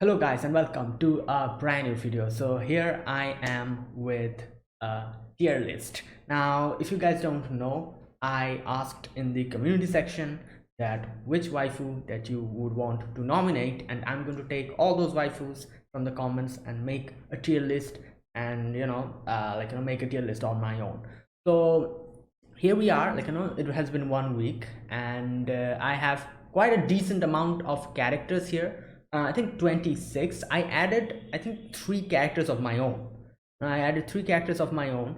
Hello guys and welcome to a brand new video. So here I am with a tier list. Now if you guys don't know, I asked in the community section that which waifu that you would want to nominate, and I'm going to take all those waifus from the comments and make a tier list, and make a tier list on my own. So here we are, it has been 1 week, and I have quite a decent amount of characters here. I think 26. I added, I think, three characters of my own. I added three characters of my own,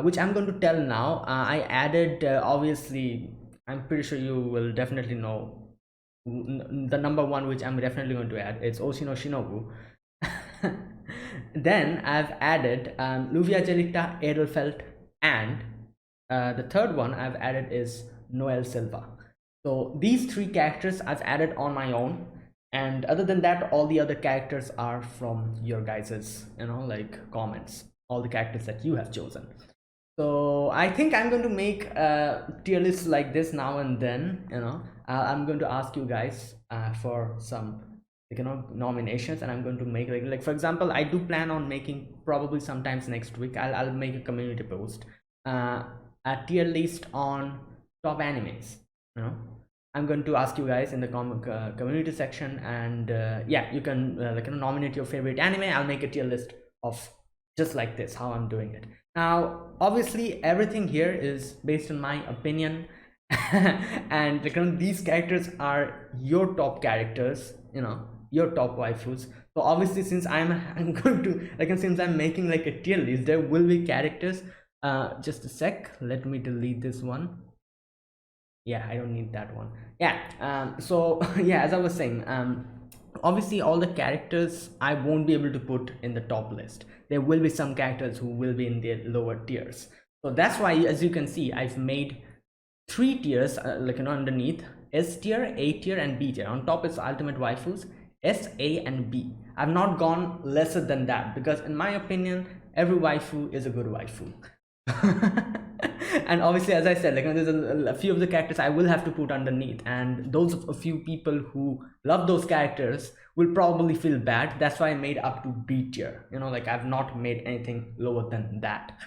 which I'm going to tell now. I added, obviously, I'm pretty sure you will definitely know the number one, which I'm definitely going to add. It's Oshino Shinobu. Then I've added Luvia Jelita, Edelfelt, and the third one I've added is Noel Silva. So these three characters I've added on my own, and other than that, all the other characters are from your guys's comments, all the characters that you have chosen. So I think I'm going to make a tier list like this now and then. I'm going to ask you guys for some nominations, and I'm going to make like for example, I do plan on making, probably sometimes next week, I'll make a community post, a tier list on top animes. I'm going to ask you guys in the community section, and yeah, you can nominate your favorite anime. I'll make a tier list of just like this, how I'm doing it. Now obviously everything here is based on my opinion and these characters are your top characters, your top waifus. So obviously, since I'm going to since I'm making like a tier list, there will be characters. Just a sec, let me delete this one. Yeah, I don't need that one. Yeah, so yeah, as I was saying, obviously all the characters I won't be able to put in the top list. There will be some characters who will be in the lower tiers. So that's why, as you can see, I've made three tiers, underneath: S tier, A tier, and B tier. On top is ultimate waifus, S, A, and B. I've not gone lesser than that because in my opinion, every waifu is a good waifu. And obviously, as I said, there's a few of the characters I will have to put underneath, and those of a few people who love those characters will probably feel bad. That's why I made up to B tier. I've not made anything lower than that.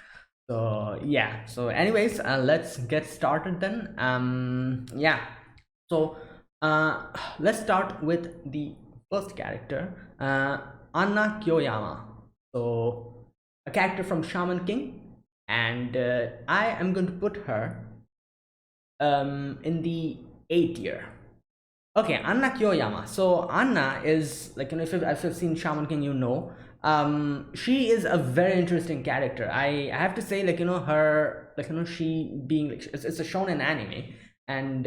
So yeah, so anyways, let's get started then. Yeah, so let's start with the first character, Anna Kyoyama. So a character from Shaman King, and I am going to put her in the A tier. Okay, Anna Kyoyama. So Anna is if you've seen Shaman King, she is a very interesting character. I have to say, her, she being it's a shonen anime, and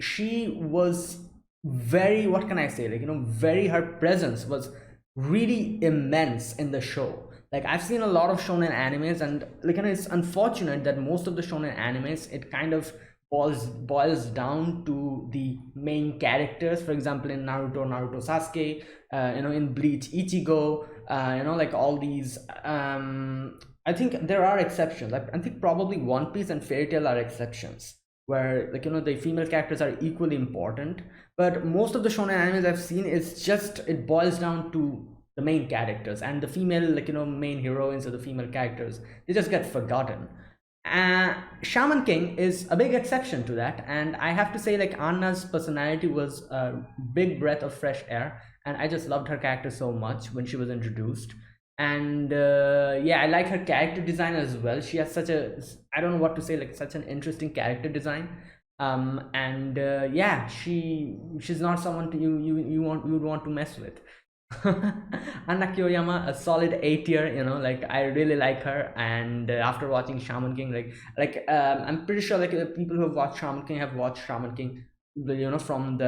she was very, what can I say, very, her presence was really immense in the show. I've seen a lot of shonen animes, and it's unfortunate that most of the shonen animes, it kind of boils down to the main characters. For example, in Naruto Sasuke, in Bleach, Ichigo, all these. I think there are exceptions. I think probably One Piece and Fairy Tail are exceptions, where the female characters are equally important. But most of the shonen animes I've seen, it boils down to the main characters, and the female main heroines or the female characters, they just get forgotten. Shaman King is a big exception to that, and I have to say, Anna's personality was a big breath of fresh air, and I just loved her character so much when she was introduced. And yeah, I like her character design as well. She has such a, I don't know what to say, such an interesting character design. And yeah, she's not someone you would want to mess with. Anna Kyoyama, a solid A tier. I really like her, and after watching Shaman King, I'm pretty sure people who have watched Shaman King have watched Shaman King, from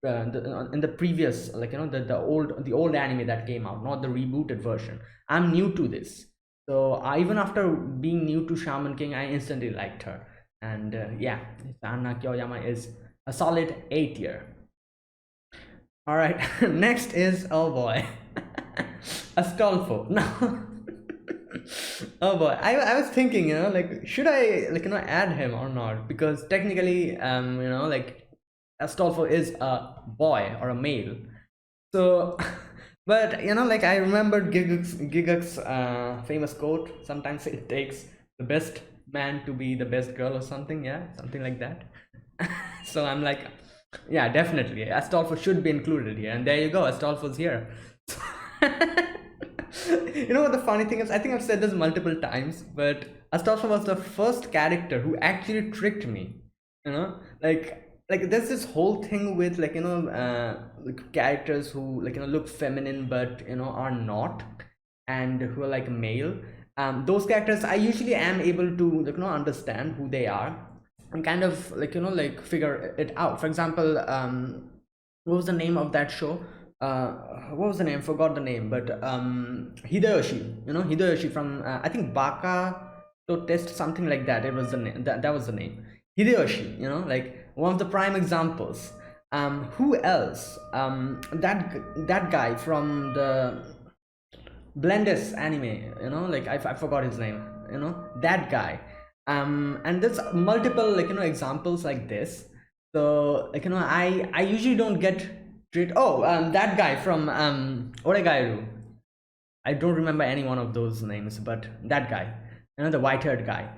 in the previous, the old anime that came out, not the rebooted version. I'm new to this, so even after being new to Shaman King, I instantly liked her. And yeah, Anna Kyoyama is a solid A tier. All right, next is, oh boy, Astolfo. Now, oh boy, I was thinking, should I add him or not? Because technically, Astolfo is a boy or a male. So But like I remember Gigak's famous quote. Sometimes it takes the best man to be the best girl or something. Yeah, something like that. So I'm like, yeah, definitely. Astolfo should be included here, and there you go. Astolfo's here. You know what the funny thing is? I think I've said this multiple times, but Astolfo was the first character who actually tricked me. Like there's this whole thing with like characters who look feminine but are not, and who are like male. Those characters I usually am able to understand who they are and kind of like figure it out. For example, what was the name of that show? What was the name? Forgot the name. But Hideyoshi, Hideyoshi from I think Baka to Test, something like that. It was the name. That was the name. Hideyoshi, like one of the prime examples. Who else? That guy from the Blendis anime, like I forgot his name, that guy. And there's multiple examples like this. So I usually don't get treat. Oh, that guy from Oregairu. I don't remember any one of those names, but that guy, the white-haired guy.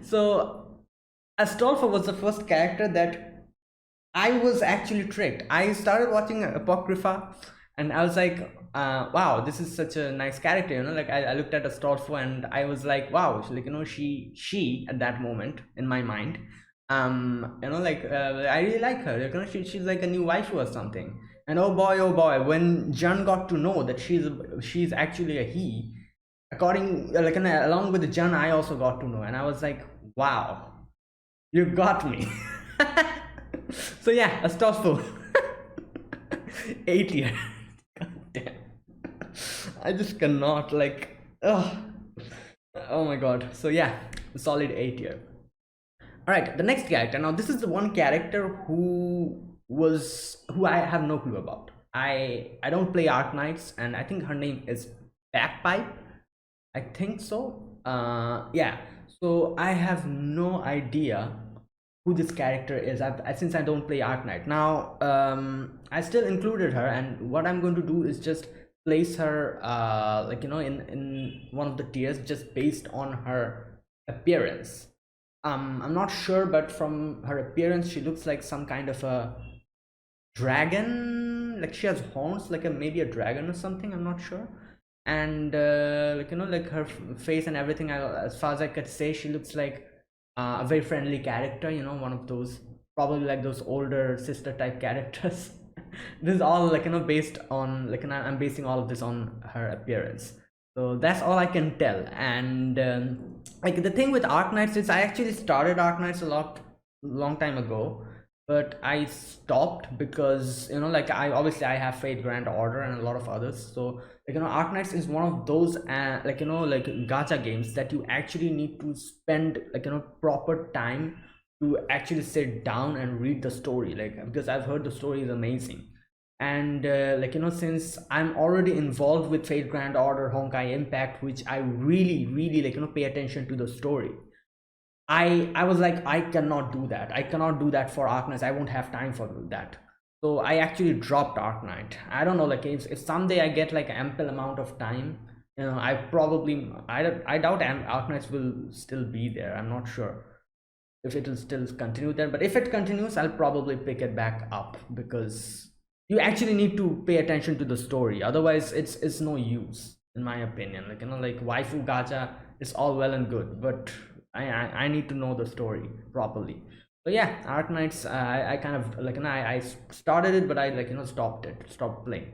So Astolfo was the first character that I was actually tricked. I started watching Apocrypha, and I was like, wow, this is such a nice character. Like I looked at Astolfo, and I was like, wow, she at that moment in my mind, I really like her. She's like a new waifu or something. And oh boy, when Jun got to know that she's actually a he, along with Jun, I also got to know, and I was like, wow, you got me. So yeah, Astolfo. 8 years. God damn. I just cannot oh my god. So yeah, a solid 8 year. Alright, the next character. Now this is the one character who I have no clue about. I don't play Arknights, and I think her name is Backpipe. I think so. Yeah. So I have no idea who this character is. Since I don't play Arknight now, I still included her, and what I'm going to do is just place her in one of the tiers just based on her appearance. I'm not sure, but from her appearance she looks like some kind of a dragon. Like she has horns, like maybe a dragon or something, I'm not sure. And like her face and everything, as far as I could say, she looks like a very friendly character, one of those, probably like those older sister type characters. This is all based on I'm basing all of this on her appearance. So that's all I can tell. And like the thing with Arknights is I actually started Arknights a long time ago, but I stopped because like I have Fate Grand Order and a lot of others. So Arknights is one of those like gacha games that you actually need to spend proper time to actually sit down and read the story, because I've heard the story is amazing. And since I'm already involved with Fate Grand Order, Honkai Impact, which I really pay attention to the story, I was like, I cannot do that. I cannot do that for Arknight. I won't have time for that. So I actually dropped Arknight. I don't know, like if someday I get like ample amount of time, I probably I doubt Arknights will still be there. I'm not sure if it will still continue there, but if it continues, I'll probably pick it back up, because you actually need to pay attention to the story. Otherwise, it's no use, in my opinion. Like waifu gacha is all well and good, but I need to know the story properly. So yeah, Arknights, I kind of I started it, but I stopped playing.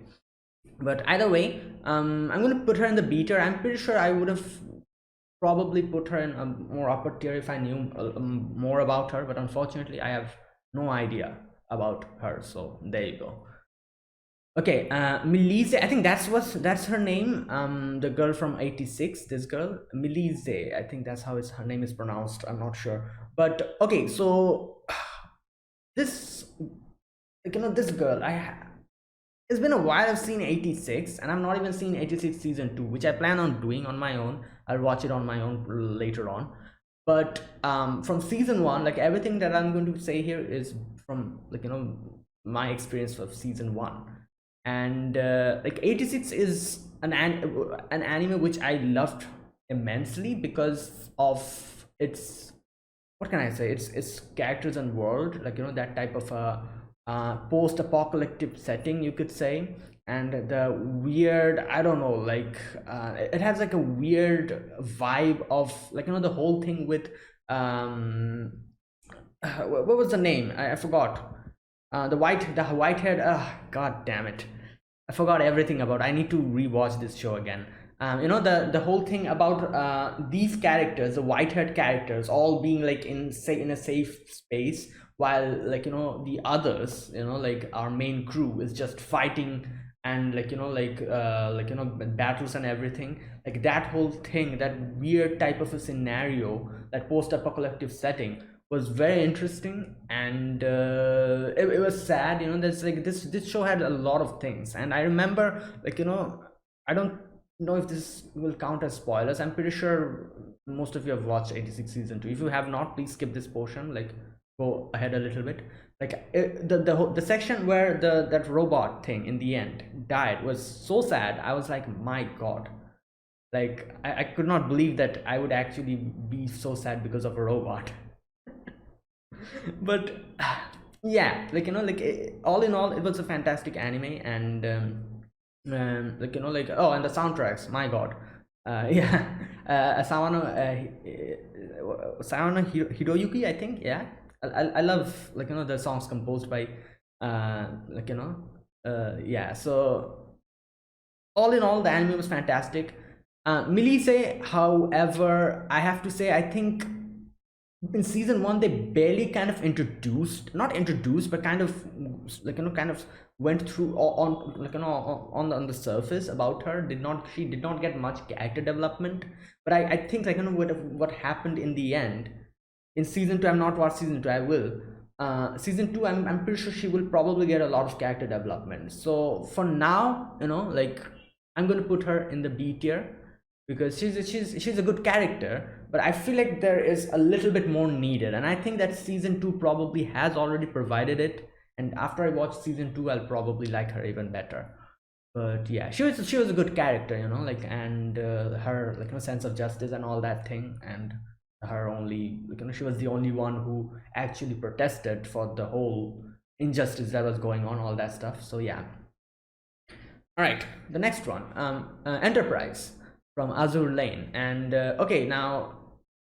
But either way, I'm gonna put her in the beater. I'm pretty sure I would have probably put her in a more upper tier if I knew more about her, but unfortunately I have no idea about her. So there you go. Okay, Melise, I think that's her name. The girl from 86, this girl, Melise, I think that's how her name is pronounced. I'm not sure, but okay. So this, this girl, it's been a while I've seen 86, and I've not even seen 86 season 2, which I plan on doing on my own. I'll watch it on my own later on. But from season 1, like everything that I'm going to say here is from my experience of season 1. And like 86 is an anime which I loved immensely because of its, what can I say, its characters and world, like that type of a post-apocalyptic setting, you could say. And the weird, I don't know, like it has like a weird vibe of, like the whole thing with um what was the name? I forgot. The white haired, god damn it, I forgot everything about. I need to rewatch this show again. The whole thing about these characters, the white-haired characters, all being like in a safe space, while like the others, like our main crew is just fighting, and battles and everything. Like that whole thing, that weird type of a scenario, that post-apocalyptic setting was very interesting. And it was sad. There's like this show had a lot of things, and I remember, like I don't know if this will count as spoilers. I'm pretty sure most of you have watched 86 season 2. If you have not, please skip this portion, like go ahead a little bit. Like the section where that robot thing in the end died was so sad. I was like, my god, like I could not believe that I would actually be so sad because of a robot. But yeah, like all in all, it was a fantastic anime. And oh, and the soundtracks, my god. Yeah. Sawano Hiroyuki, I think. Yeah, I love, like the songs composed by yeah. So all in all, the anime was fantastic. Milise, however, I have to say, I think in season 1 they barely kind of introduced, not introduced, but kind of kind of went through on, on the surface about her. She did not get much character development. But I think, like what happened in the end in season 2, I'm not watched season 2, I will. Season 2, I'm pretty sure she will probably get a lot of character development. So for now, like I'm going to put her in the B tier, because she's a good character, but I feel like there is a little bit more needed, and I think that season 2 probably has already provided it. And after I watch season 2, I'll probably like her even better. But yeah, she was a good character, like, and her, like sense of justice and all that thing. And her only, she was the only one who actually protested for the whole injustice that was going on, all that stuff. So yeah. All right, the next one, Enterprise from Azur Lane. And okay, now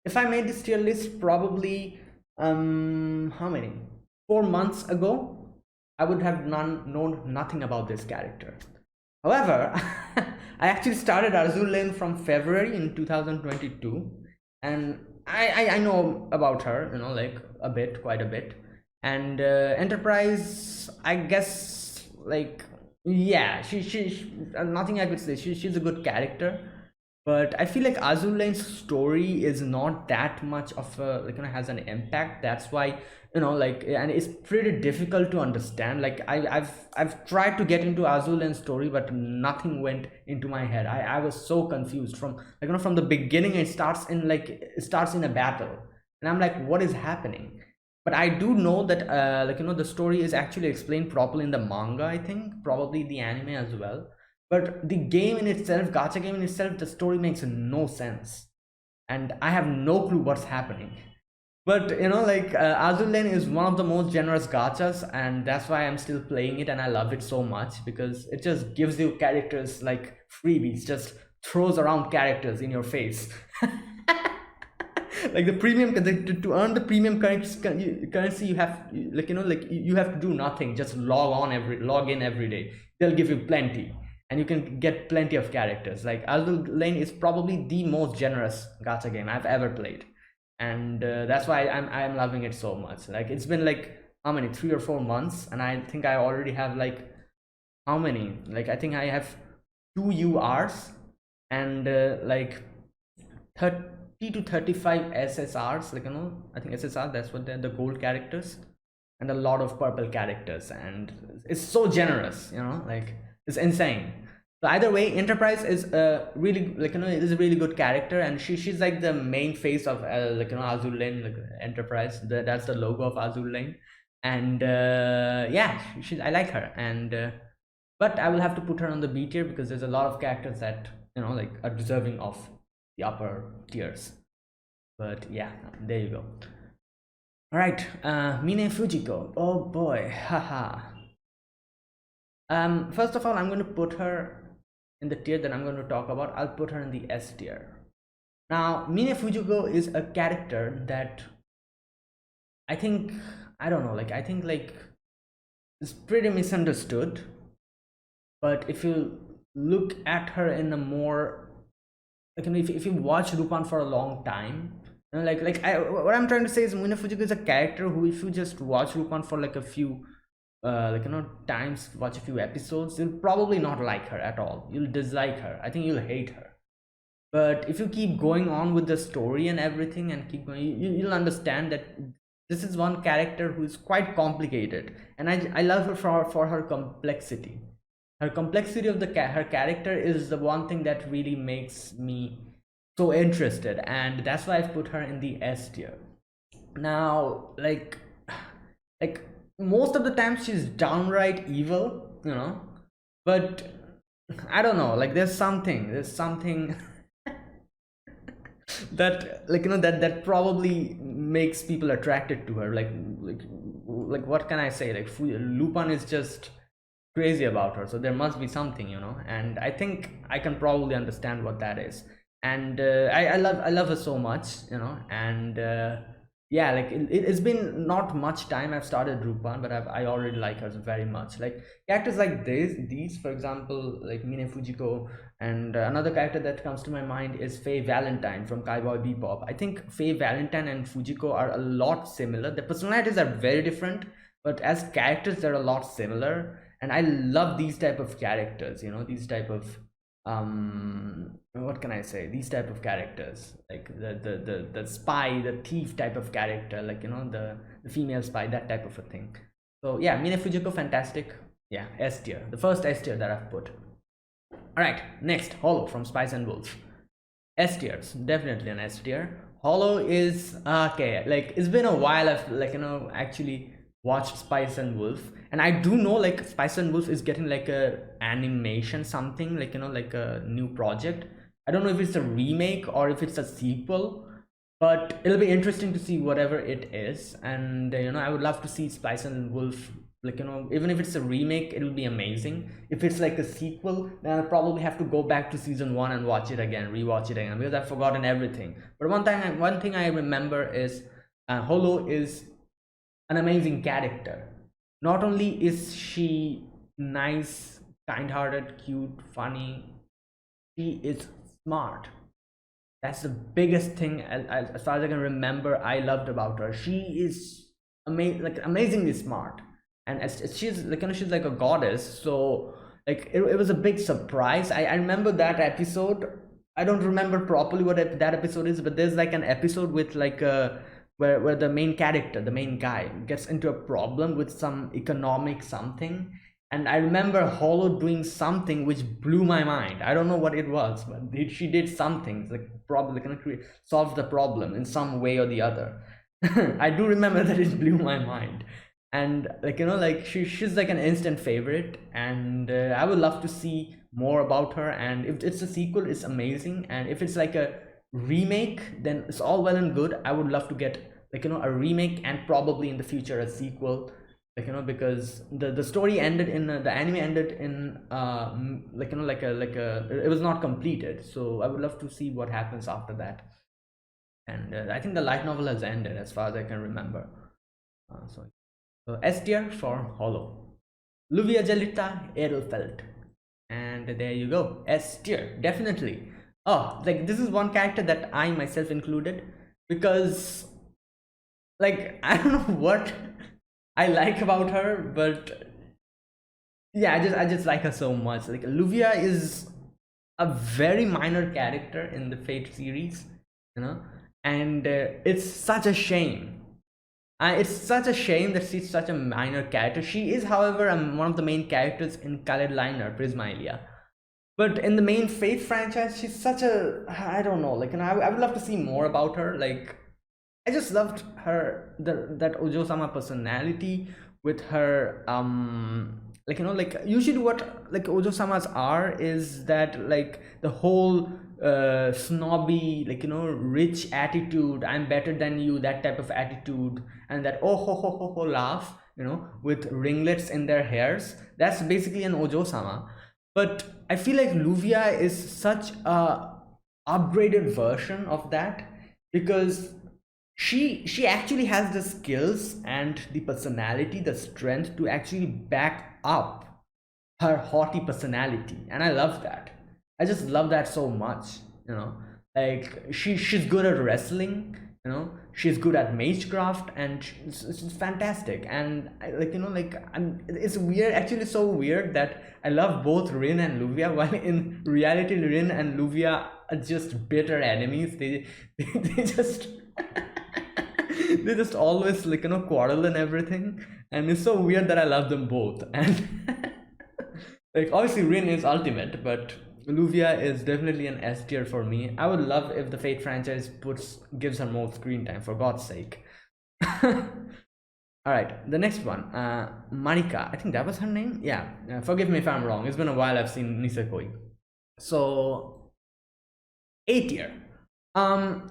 if I made this tier list probably how many, 4 months ago, I would have known nothing about this character. However, I actually started Azur Lane from February in 2022, and I know about her, like a bit, quite a bit. And Enterprise, I guess, like, yeah, she nothing I could say. She's a good character, but I feel like Azur Lane's story is not that much of a, like has an impact. That's why, like, and it's pretty difficult to understand. Like I've tried to get into Azur Lane's story, but nothing went into my head. I was so confused from, like from the beginning. It starts in a battle, and I'm like, what is happening? But I do know that the story is actually explained properly in the manga, I think, probably the anime as well. But the game in itself, gacha game in itself, the story makes no sense, and I have no clue what's happening. But like Azur Lane is one of the most generous gachas, and that's why I'm still playing it, and I love it so much, because it just gives you characters like freebies, just throws around characters in your face. Like the premium, to earn the premium currency, you have, you have to do nothing, just log in every day. They'll give you plenty, and you can get plenty of characters. Like Azur Lane is probably the most generous gacha game I've ever played, and that's why I'm loving it so much. Like it's been like how many, 3 or 4 months, and I think I already have like how many, like I think I have 2 URs and like 30 to 35 SSRs, like I think SSR, that's what they're, the gold characters, and a lot of purple characters, and it's so generous, like it's insane. So either way, Enterprise is a really, is a really good character, and she's like the main face of Azur Lane, like Enterprise. That's the logo of Azur Lane, and yeah, I like her. And but I will have to put her on the B tier because there's a lot of characters that, like, are deserving of the upper tiers. But yeah, there you go. All right, Mine Fujiko. Oh boy, haha. First of all, I'm going to put her in the tier that I'm going to talk about. I'll put her in the S tier. Now, Mine Fujiko is a character that I think, I don't know, like, I think, like, is pretty misunderstood. But if you look at her in a more, like, if you watch Rupan for a long time, what I'm trying to say is Mine Fujiko is a character who, if you just watch Rupan for like a few times, watch a few episodes, you'll probably not like her at all. You'll dislike her. I think you'll hate her. But if you keep going on with the story and everything and keep going, you'll understand that this is one character who is quite complicated, and I love her for her complexity. Her complexity of her character is the one thing that really makes me so interested, and that's why I've put her in the S tier. Now, like most of the time she's downright evil, but I don't know, like there's something that, like, that probably makes people attracted to her. Like what can I say, like Lupin is just crazy about her, so there must be something, and I think I can probably understand what that is. And I love her so much, and yeah, like it's been not much time I've started Rupan, but I already like her very much. Like characters like these, for example, like Mine Fujiko, and another character that comes to my mind is Faye Valentine from Cowboy Bebop. I think Faye Valentine and Fujiko are a lot similar. The personalities are very different, but as characters they're a lot similar, and I love these type of characters, these type of what can I say, these type of characters, like the spy, the thief type of character, like, the female spy, that type of a thing. So yeah, Mine Fujiko, fantastic. Yeah, S tier, the first S tier that I've put. All right, next, Holo from Spice and Wolf. S tiers, definitely an S tier. Holo is okay, like it's been a while I've, like, actually watched Spice and Wolf, and I do know, like, Spice and Wolf is getting like a animation something, like, like a new project. I don't know if it's a remake or if it's a sequel, but it'll be interesting to see whatever it is. And I would love to see Spice and Wolf, like, even if it's a remake, it'll be amazing. If it's like a sequel, then I'll probably have to go back to season 1 and watch it again, rewatch it again, because I've forgotten everything. But one thing I remember is Holo is an amazing character. Not only is she nice, kind-hearted, cute, funny, she is smart. That's the biggest thing, as far as I can remember, I loved about her. She is amazingly smart, and as she's like, she's like a goddess. So like it was a big surprise. I remember that episode. I don't remember properly what that episode is, but there's like an episode with like a where the main character, the main guy, gets into a problem with some economic something. And I remember Holo doing something which blew my mind. I don't know what it was, but she did something, like probably gonna solve the problem in some way or the other. I do remember that it blew my mind. And like, like she's like an instant favorite, and I would love to see more about her. And if it's a sequel, it's amazing. And if it's like a remake, then it's all well and good. I would love to get, like, a remake, and probably in the future a sequel, like, because the story ended in the anime ended in like, it was not completed. So I would love to see what happens after that. And I think the light novel has ended, as far as I can remember. So S tier for Holo. Luvia Jelita Edelfelt, and there you go, S tier, definitely. Oh, like this is one character that I myself included, because like I don't know what I like about her, but yeah, I just like her so much. Like Luvia is a very minor character in the Fate series, and it's such a shame. It's such a shame that she's such a minor character. She is, however, one of the main characters in Colored Liner Prisma Ilia. But in the main Fate franchise, she's such a, I don't know, like, I would love to see more about her. Like, I just loved her, that Ojo-sama personality, with her like, like usually what like ojo-samas are is that like the whole snobby, like, rich attitude, I'm better than you, that type of attitude, and that oh ho ho ho ho laugh, with ringlets in their hairs. That's basically an ojo-sama. But I feel like Luvia is such a upgraded version of that, because she actually has the skills and the personality, the strength to actually back up her haughty personality, and I love that. I just love that so much. Like she's good at wrestling. She's good at magecraft, and she's fantastic. And it's weird, actually so weird that I love both Rin and Luvia, while in reality Rin and Luvia are just bitter enemies. They just they just always quarrel and everything, and it's so weird that I love them both. And like obviously Rin is ultimate, but Luvia is definitely an S tier for me. I would love if the Fate franchise gives her more screen time, for God's sake. All right, the next one, Monika. I think that was her name. Yeah, forgive me if I'm wrong. It's been a while I've seen Nisekoi. So A tier. I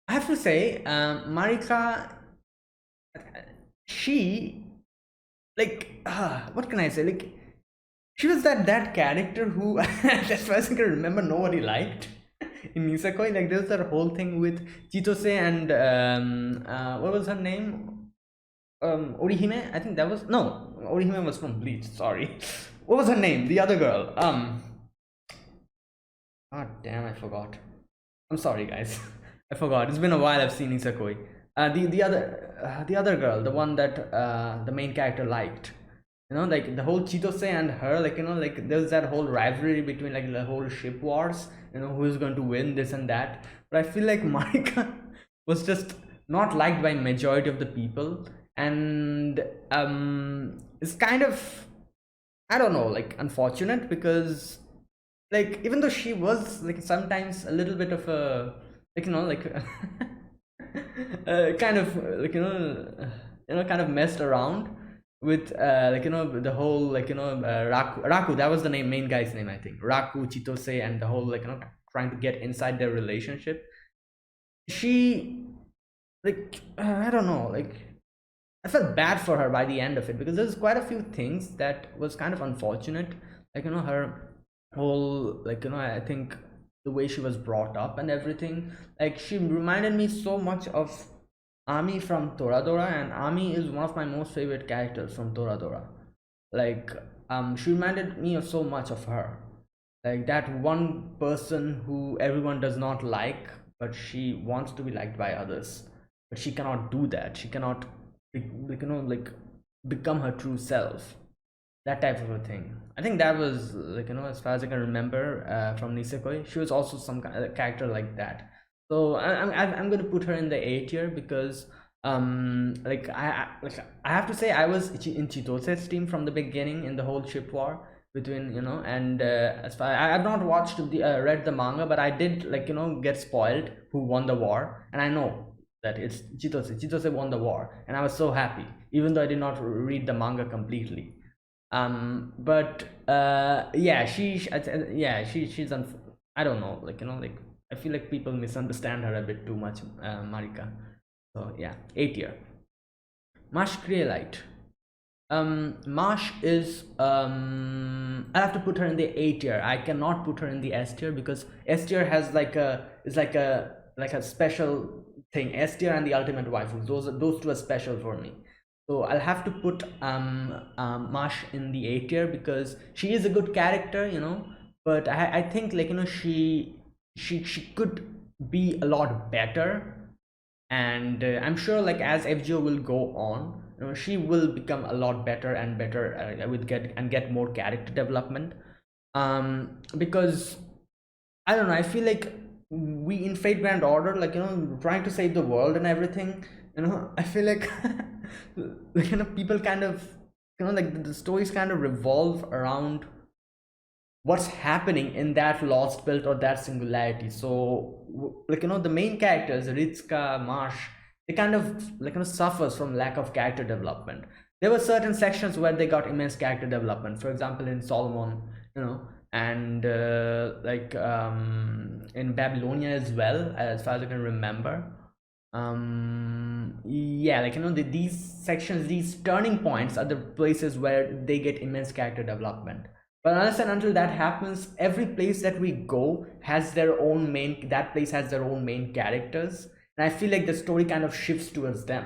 have to say, Marika, she, like, what can I say? Like, she was that character who, as far as I can remember, nobody liked in Nisekoi. Like, there was that whole thing with Chitose and what was her name? Orihime. I think that was no. Orihime was from Bleach. Sorry, what was her name? The other girl. God damn, I forgot. I'm sorry, guys. I forgot. It's been a while I've seen Nisekoi. The other girl, the one that the main character liked. Like the whole Chitose and her, like there's that whole rivalry between like the whole ship wars, who's going to win this and that. But I feel like Marika was just not liked by majority of the people, and it's kind of, I don't know, like unfortunate, because like even though she was like sometimes a little bit of a kind of kind of messed around with the whole Raku. That was the main guy's name, I think. Raku, Chitose, and the whole trying to get inside their relationship. She I don't know, I felt bad for her by the end of it, because there's quite a few things that was kind of unfortunate, her whole I think the way she was brought up and everything. Like she reminded me so much of Ami from Toradora, and Ami is one of my most favorite characters from Toradora. She reminded me of so much of her, like that one person who everyone does not like, but she wants to be liked by others, but she cannot do that. She cannot become her true self, that type of a thing. I think that was as far as I can remember from Nisekoi. She was also some kind of character like that. So I'm gonna put her in the A tier, because I have to say I was in Chitose's team from the beginning in the whole ship war between and as far I have not watched the read the manga, but I did get spoiled who won the war, and I know that it's Chitose. Chitose won the war, and I was so happy, even though I did not read the manga completely. But yeah, she's I don't know, I feel like people misunderstand her a bit too much, Marika. So yeah, A tier. Mash Creolite. Mash is I have to put her in the A tier. I cannot put her in the S tier, because S tier has like a special thing. S tier and the ultimate waifu, those two are special for me. So I'll have to put Mash in the A tier, because she is a good character, but I think she could be a lot better, and I'm sure as FGO will go on, she will become a lot better and better with get more character development, because I don't know, I feel like we in Fate Grand Order, trying to save the world and everything, I feel like people kind of the stories kind of revolve around what's happening in that lost belt or that singularity. So the main characters, Ritsuka, Marsh, they kind of suffers from lack of character development. there were certain sections where they got immense character development. For example, in Solomon, and in Babylonia as well, as far as I can remember. Yeah, these sections, these turning points are the places where they get immense character development. But unless and until that happens, every place that we go has their own main, that place has their own main characters, and I feel like the story kind of shifts towards them,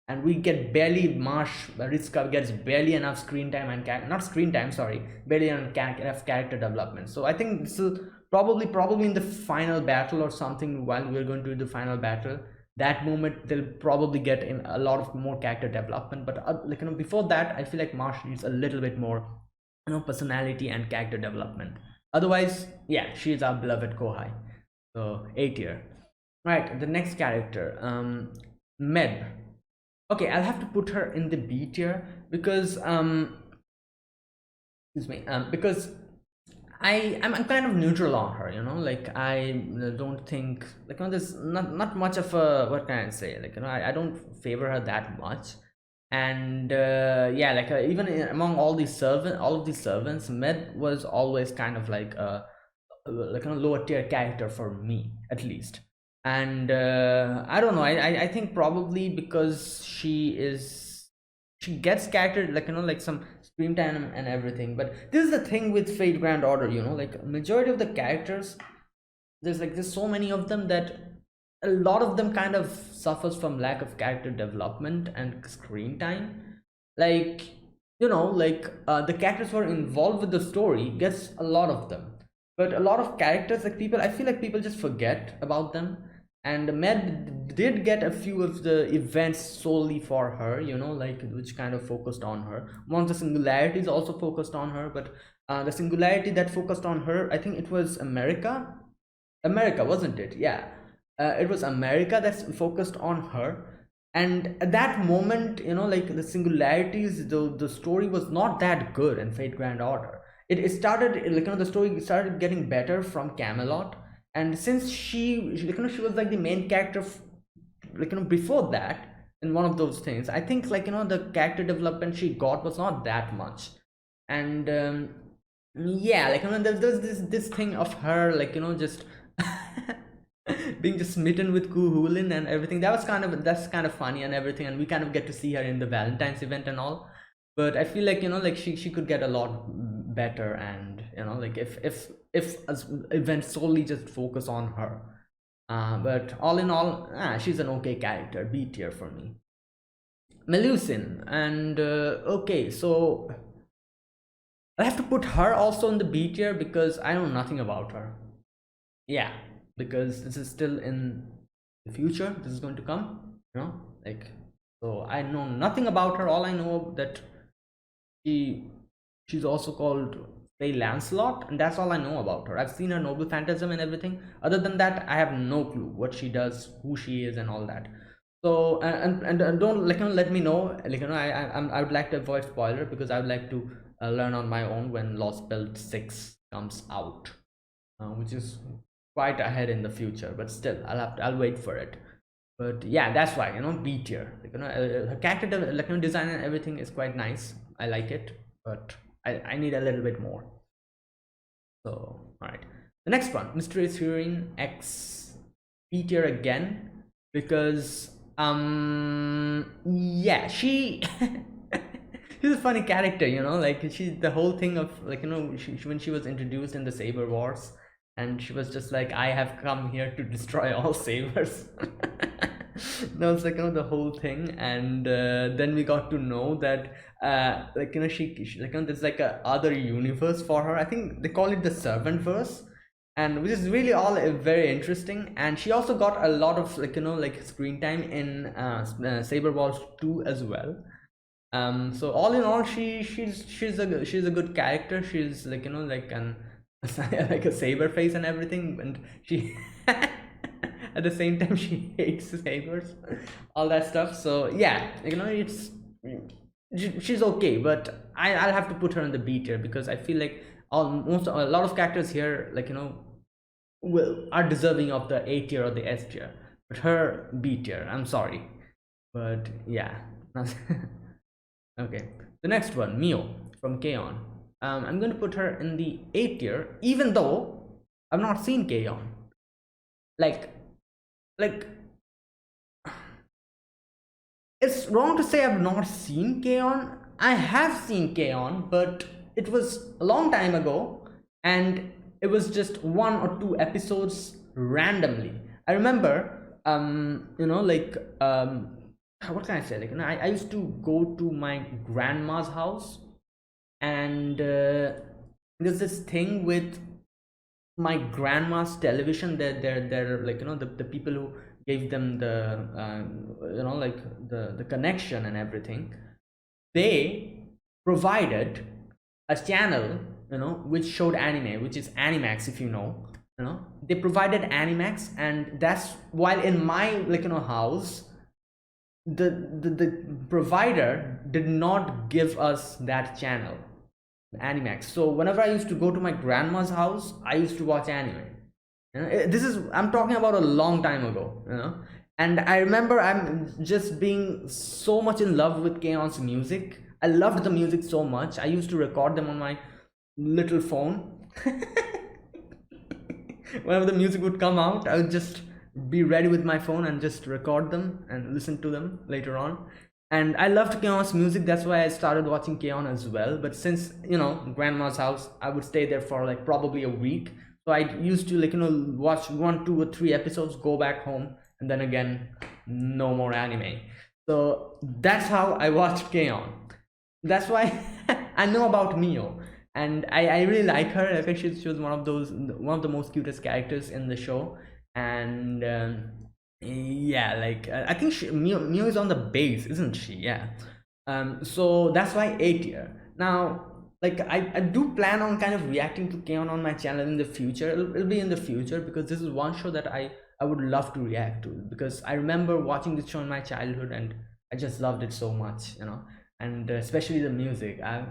and we get barely Ritsuka gets barely enough screen time and not screen time, sorry, barely enough character development. So I think this will probably in the final battle or something, while we're going to do the final battle, that moment they'll probably get in a lot of more character development. But before that, I feel like Marsh needs a little bit more personality and character development. Otherwise, yeah, she's our beloved Kohai. So A tier. Right, the next character, Med. Okay, I'll have to put her in the B tier because excuse me, because I'm kind of neutral on her, like I don't think, there's not much of a, what can I say, I don't favor her that much. And yeah, even among all of these servants, Med was always kind of like a lower tier character for me, at least. And I don't know, I think probably because she gets character, like some screen time and everything. But this is the thing with Fate Grand Order, like majority of the characters, there's so many of them that a lot of them kind of suffers from lack of character development and screen time. The characters who are involved with the story gets a lot of them, but a lot of characters, I feel like people just forget about them. And Med did get a few of the events solely for her, which kind of focused on her. One of the singularities also focused on her, but the singularity that focused on her, I think it was America, wasn't it? Yeah, it was America that's focused on her. And at that moment, the singularities, the story was not that good in Fate Grand Order. It started, the story started getting better from Camelot. And since she was like the main character before that, in one of those things, I think the character development she got was not that much. And yeah, there's this thing of her, just being just smitten with Kuhulin and everything. That's kind of funny and everything, and we kind of get to see her in the Valentine's event and all. But I feel like she could get a lot better. And if events solely just focus on her. But all in all, she's an okay character, B tier for me. Melusine, and okay, so I have to put her also in the B tier because I know nothing about her. Yeah, because this is still in the future. This is going to come, so I know nothing about her. All I know that she's also called Say Lancelot, and that's all I know about her. I've seen her Noble Phantasm and everything. Other than that, I have no clue what she does, who she is, and all that. So and don't let me know. I would like to avoid spoiler because I would like to learn on my own when Lost Belt 6 comes out, which is quite ahead in the future. But still, I'll wait for it. But yeah, that's why B tier. Her character design and everything is quite nice. I like it, but I need a little bit more. So all right, the next one, Mysterious Heroine X, B tier again, because yeah, she's a funny character, she's the whole thing of when she was introduced in the Saber Wars, and she was just like, I have come here to destroy all sabers. That was the whole thing. And then we got to know that she there's a other universe for her. I think they call it the Servant verse, and which is really all very interesting. And she also got a lot of screen time in Saber Wars 2 as well. So all in all, she's a good character. She's like a saber face and everything, and she at the same time she hates sabers, all that stuff. So yeah, it's she's okay, but I'll have to put her in the B tier because I feel like a lot of characters here are deserving of the A tier or the S tier, but her B tier. I'm sorry, but yeah. Okay, the next one, Mio from K-On. I'm going to put her in the A tier, even though I've not seen K-On. Like, like it's wrong to say I've not seen K-On. I have seen K-On, but it was a long time ago, and it was just one or two episodes randomly. I remember, what can I say? Like, I used to go to my grandma's house, and there's this thing with my grandma's television. They're like, the people who gave them the like the connection and everything, they provided a channel, which showed anime, which is Animax, if you know. They provided Animax, and that's, while in my, house, the provider did not give us that channel, Animax. So whenever I used to go to my grandma's house, I used to watch anime. This is, I'm talking about a long time ago. And I remember I'm just being so much in love with K-on's music. I loved the music so much. I used to record them on my little phone. Whenever the music would come out, I would just be ready with my phone and just record them and listen to them later on. And I loved K-on's music. That's why I started watching K-on as well. But since, grandma's house, I would stay there for like probably a week. So I used to watch 1, 2, or 3 episodes, go back home, and then again, no more anime. So that's how I watched K-on. That's why I know about Mio, and I really like her. I think she was one of the most cutest characters in the show. And yeah, like I think Mio is on the base, isn't she? Yeah. So that's why A tier. Now, like I do plan on kind of reacting to K-on my channel in the future. It'll be in the future, because this is one show that I would love to react to, because I remember watching this show in my childhood, and I just loved it so much, and especially the music. I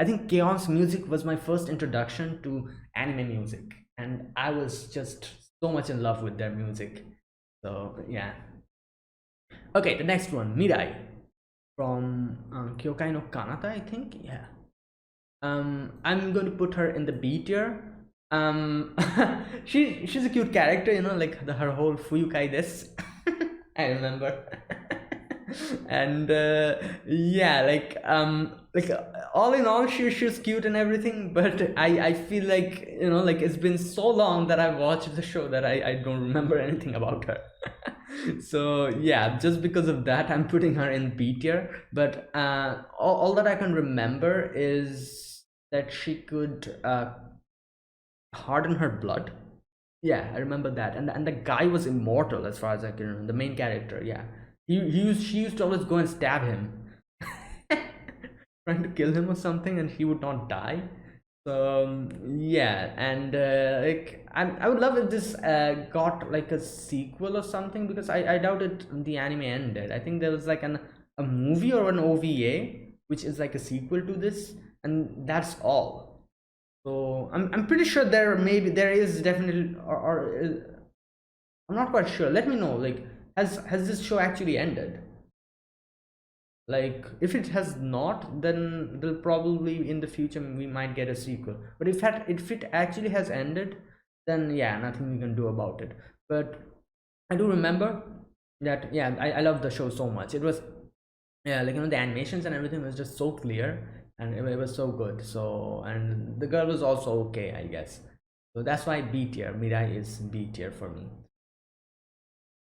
think K-on's music was my first introduction to anime music, and I was just so much in love with their music. So yeah. Okay, the next one, Mirai from Kyokai no Kanata, I think. Yeah. I'm going to put her in the B tier. She's a cute character, like her whole Fuyukai this. I remember. And yeah, like all in all, she's cute and everything, but I feel like, like it's been so long that I've watched the show that I don't remember anything about her. So yeah, just because of that, I'm putting her in B tier. But all that I can remember is that she could harden her blood. Yeah, I remember that. And the guy was immortal, as far as I can remember. The main character, yeah. She used to always go and stab him, trying to kill him or something, and he would not die. So yeah, and like I would love if this got like a sequel or something, because I doubt the anime ended. I think there was like a movie or an OVA which is like a sequel to this, and that's all. So I'm pretty sure there is definitely, I'm not quite sure. Let me know, like, has this show actually ended? Like, if it has not, then they'll probably in the future we might get a sequel. But if it actually has ended, then yeah, nothing we can do about it. But I do remember that, yeah, I love the show so much. It was, yeah, like, the animations and everything was just so clear, and it was so good. So, and the girl was also okay, I guess. So that's why B tier, Mirai is B tier for me.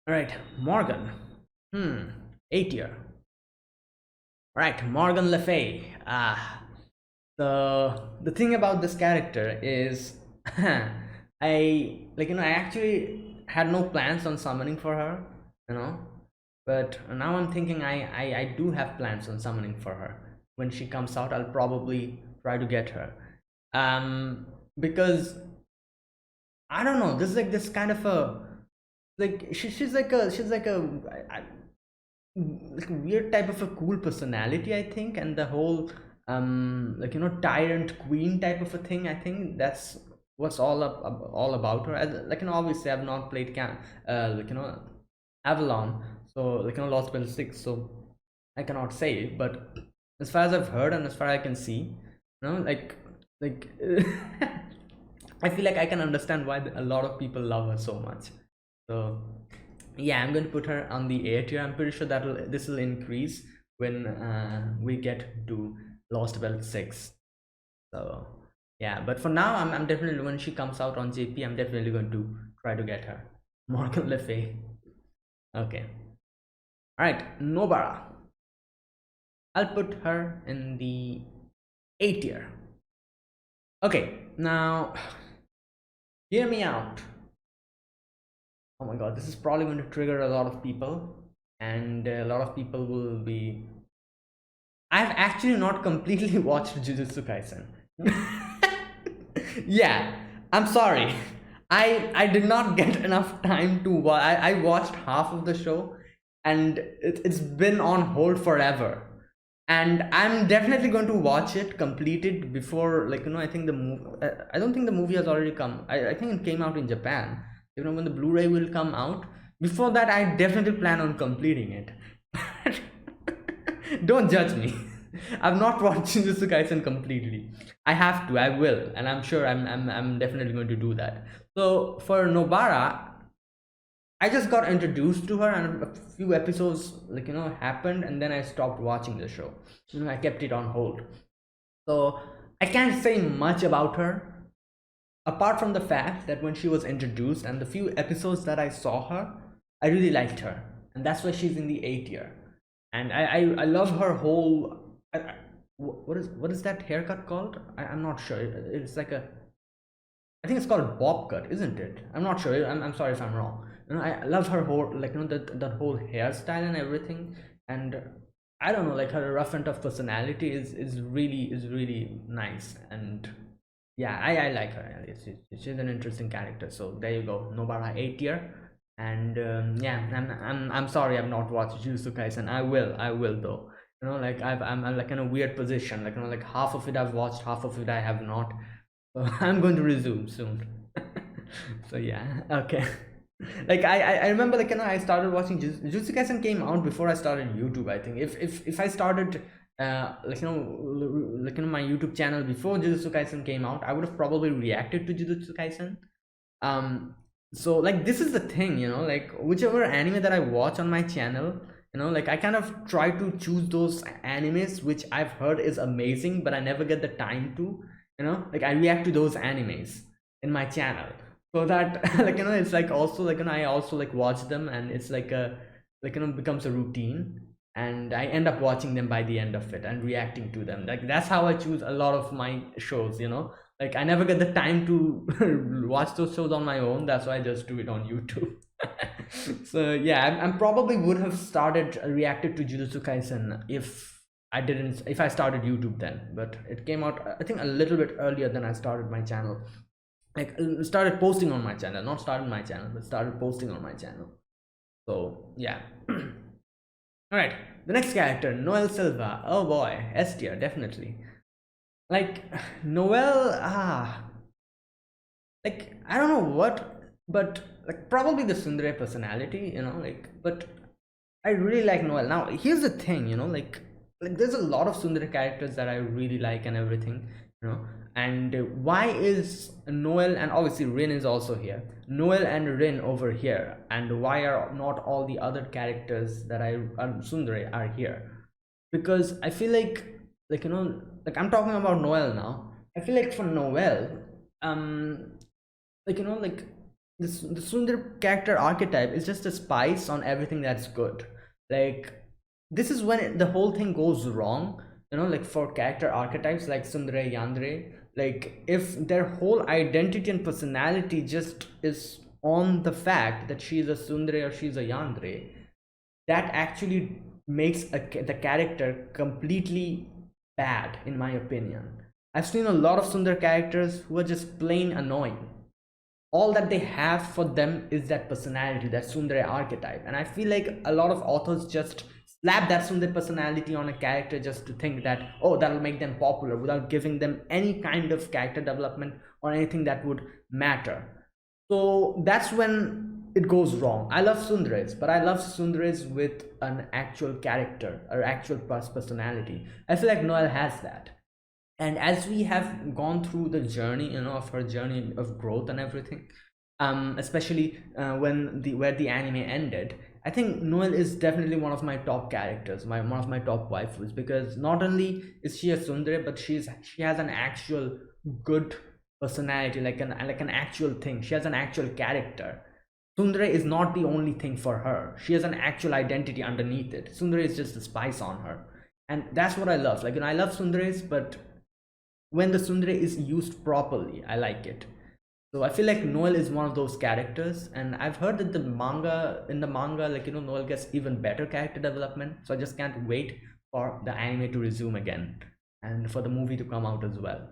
All right, Morgan. A tier. All right, Morgan Le Fay. The thing about this character is, I actually had no plans on summoning for her, but now I'm thinking I do have plans on summoning for her. When she comes out, I'll probably try to get her, because I don't know. This is like this kind of a, like, she's like a weird type of a cool personality, I think, and the whole tyrant queen type of a thing. I think that's what's all about her. Obviously I've not played Avalon, so Lost Spell 6, so I cannot say, but as far as I've heard and as far as I can see, like I feel like I can understand why a lot of people love her so much. So yeah, I'm going to put her on the A tier. I'm pretty sure that this will increase when we get to Lost Belt 6. So yeah, but for now, I'm definitely, when she comes out on JP, I'm definitely going to try to get her. Morgan Le Fay. Okay. All right, Novara. I'll put her in the A tier. Okay, now hear me out. Oh my god, this is probably going to trigger a lot of people, and a lot of people will be. I've actually not completely watched Jujutsu Kaisen. Yeah, I'm sorry. I did not get enough time to watch. I watched half of the show, and it's been on hold forever. And I'm definitely going to watch it, complete it before, like, I think the movie. I don't think the movie has already come. I think it came out in Japan. When the Blu-ray will come out. Before that, I definitely plan on completing it. Don't judge me. I've not watched Jujutsu Kaisen completely. I have to. I will, and I'm sure I'm definitely going to do that. So for Nobara, I just got introduced to her, and a few episodes, happened, and then I stopped watching the show. I kept it on hold. So I can't say much about her, apart from the fact that when she was introduced and the few episodes that I saw her, I really liked her, and that's why she's in the A tier. And I love her whole. What is that haircut called? I'm not sure. It's like a. I think it's called bob cut, isn't it? I'm not sure. I'm sorry if I'm wrong. I love her whole, that whole hairstyle and everything, and I don't know, like, her rough and tough personality is really nice, and yeah, I like her. She's an interesting character. So there you go, Nobara A tier. And yeah, I'm sorry I've not watched Jujutsu Kaisen. I will though. Like I'm like in a weird position. Like half of it I've watched, half of it I have not. So I'm going to resume soon. So yeah, okay. Like I remember, I started watching Jujutsu Kaisen came out before I started YouTube. I think if I started my YouTube channel before Jujutsu Kaisen came out, I would have probably reacted to Jujutsu Kaisen. So like, this is the thing, like, whichever anime that I watch on my channel, like, I kind of try to choose those animes which I've heard is amazing, but I never get the time to, like, I react to those animes in my channel, so that it's like, also like, I also like watch them, and it's like a, becomes a routine, and I end up watching them by the end of it and reacting to them. Like, that's how I choose a lot of my shows. Like, I never get the time to watch those shows on my own. That's why I just do it on YouTube. So yeah, I probably would have started reacted to Jujutsu Kaisen if I started YouTube then, but it came out, I think, a little bit earlier than I started my channel. Like, started posting on my channel, not started my channel, but started posting on my channel. So yeah. All right, the next character, Noel Silva. Oh boy, S tier, definitely. Like, Noel, like, I don't know what, but like, probably the tsundere personality, like, but I really like Noel. Now here's the thing, like there's a lot of tsundere characters that I really like and everything, and why is Noel, and obviously Rin is also here, Noel and Rin over here, and why are not all the other characters that I tsundere are here? Because I feel like like, I'm talking about Noel now. I feel like for Noel, like, this the tsundere character archetype is just a spice on everything that's good. Like, this is when the whole thing goes wrong, like, for character archetypes like tsundere, yandere, like, if their whole identity and personality just is on the fact that she's a tsundere or she's a yandere, that actually makes the character completely bad, in my opinion. I've seen a lot of tsundere characters who are just plain annoying. All that they have for them is that personality, that tsundere archetype, and I feel like a lot of authors just slap that tsundere personality on a character just to think that, oh, that'll make them popular, without giving them any kind of character development or anything that would matter. So that's when it goes wrong. I love sundares, but I love sundares with an actual character or actual personality. I feel like Noel has that. And as we have gone through the journey, of her journey of growth and everything, especially when the where the anime ended, I think Noel is definitely one of my top characters, one of my top waifus, because not only is she a tsundere, but she has an actual good personality, like an actual thing. She has an actual character. Tsundere is not the only thing for her. She has an actual identity underneath it. Tsundere is just a spice on her, and that's what I love. Like, I love tsunderes, but when the tsundere is used properly, I like it. So I feel like Noel is one of those characters, and I've heard that in the manga, like, Noel gets even better character development. So I just can't wait for the anime to resume again and for the movie to come out as well.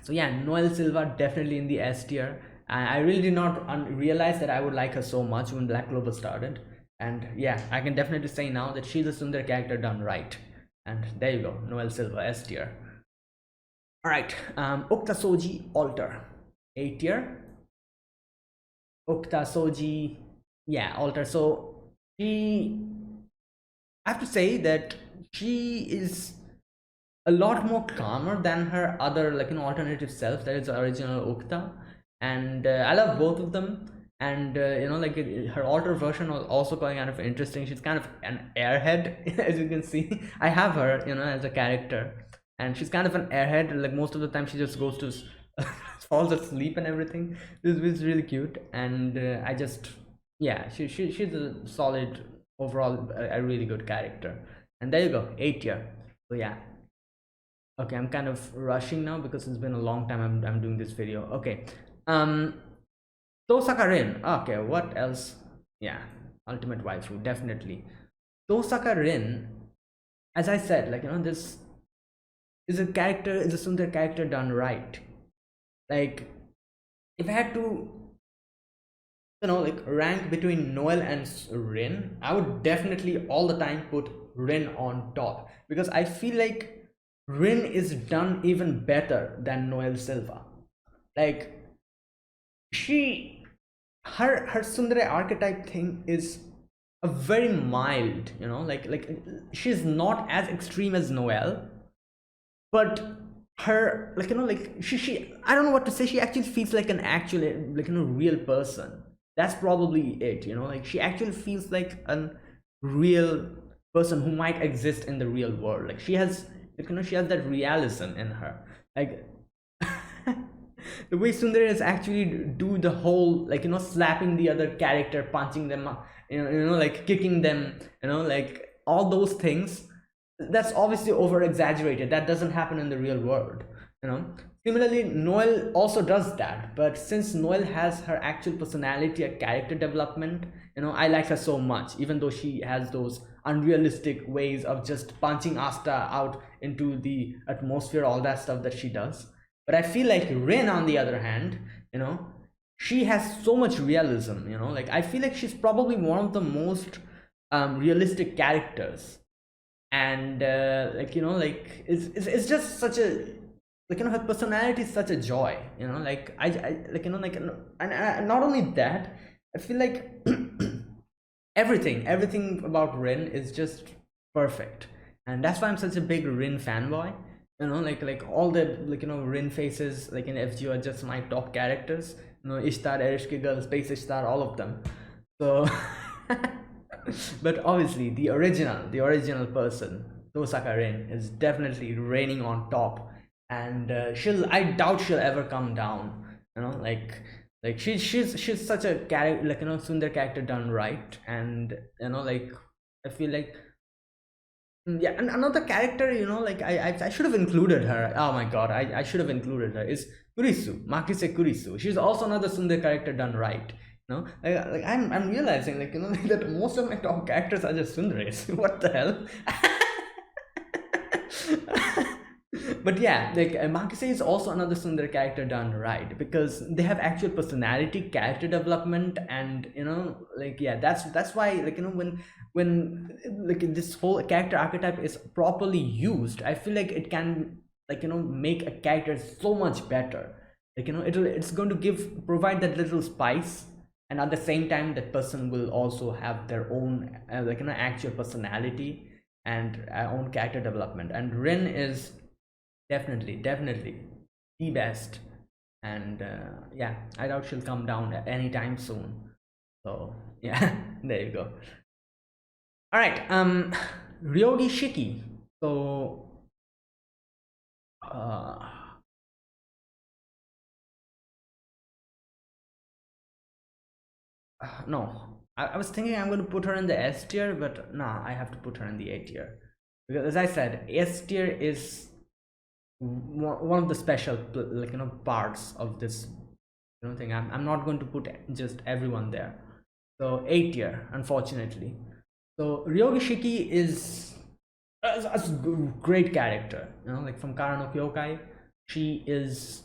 So yeah, Noel Silva definitely in the S tier. I really did not realize that I would like her so much when Black Clover started, and yeah, I can definitely say now that she's a tsundere character done right. And there you go, Noel Silva, S tier. All right, Okta Soji Alter, A tier. Okta Soji, yeah, Alter. So I have to say that she is a lot more calmer than her other, like, alternative self, that is the original Okta. And I love both of them. And like, her Alter version was also kind of interesting. She's kind of an airhead, as you can see. I have her, as a character, and she's kind of an airhead. Like, most of the time she just goes to falls asleep and everything. This is really cute. And I just, yeah, she's a solid overall, a really good character. And there you go, 8 tier. So yeah, okay, I'm kind of rushing now because it's been a long time I'm doing this video. Okay, Tosaka Rin. Okay, what else? Yeah, ultimate waifu, definitely. Tosaka Rin, as I said, like, this is a tsundere character done right. Like, if I had to, like, rank between Noel and Rin, I would definitely all the time put Rin on top, because I feel like Rin is done even better than Noel Silva. Like, her tsundere archetype thing is a very mild, like she's not as extreme as Noel, but her, like, like, she I don't know what to say, she actually feels like an actual, like, real person. That's probably it, like, she actually feels like a real person who might exist in the real world. Like, she has, she has that realism in her. Like, the way sundares actually do the whole, like, slapping the other character, punching them, like, kicking them, like, all those things, that's obviously over exaggerated. That doesn't happen in the real world. Similarly, Noel also does that, but since Noel has her actual personality, a character development, I like her so much, even though she has those unrealistic ways of just punching Asta out into the atmosphere, all that stuff that she does. But I feel like Rin, on the other hand, she has so much realism. Like, I feel like she's probably one of the most realistic characters. And like, like, it's just such a, like, her personality is such a joy. Like, I like, like, and not only that, I feel like everything about Rin is just perfect, and that's why I'm such a big Rin fanboy. Like all the, like, Rin faces, like, in FGO are just my top characters. Ishtar, Erishki Girl, Space Ishtar, all of them. So but obviously the original person, Tosaka Rin, is definitely reigning on top. And I doubt she'll ever come down. Like she's such a character, like, tsundere character done right. And like, I feel like, yeah. And another character, like, I should have included her. Oh my god, I should have included her, is Kurisu, Makise Kurisu. She's also another tsundere character done right. Like, I'm realizing, like, that most of my top characters are just tsunderes. What the hell? But yeah, like, Makise is also another tsundere character done right, because they have actual personality, character development. And like, yeah, that's why, like, when like, this whole character archetype is properly used, I feel like it can, like, make a character so much better. Like, it's going to provide that little spice, and at the same time that person will also have their own actual personality and own character development. And Rin is definitely the best. And yeah, I doubt she'll come down anytime soon. So yeah, there you go. All right, Ryogi Shiki. So uh no, I was thinking I'm going to put her in the S tier, but nah, I have to put her in the A tier because, as I said, S tier is one of the special parts of this thing. I'm not going to put just everyone there. So A tier, unfortunately. So Ryogi Shiki is a great character, like from Kara no Kyokai. She is,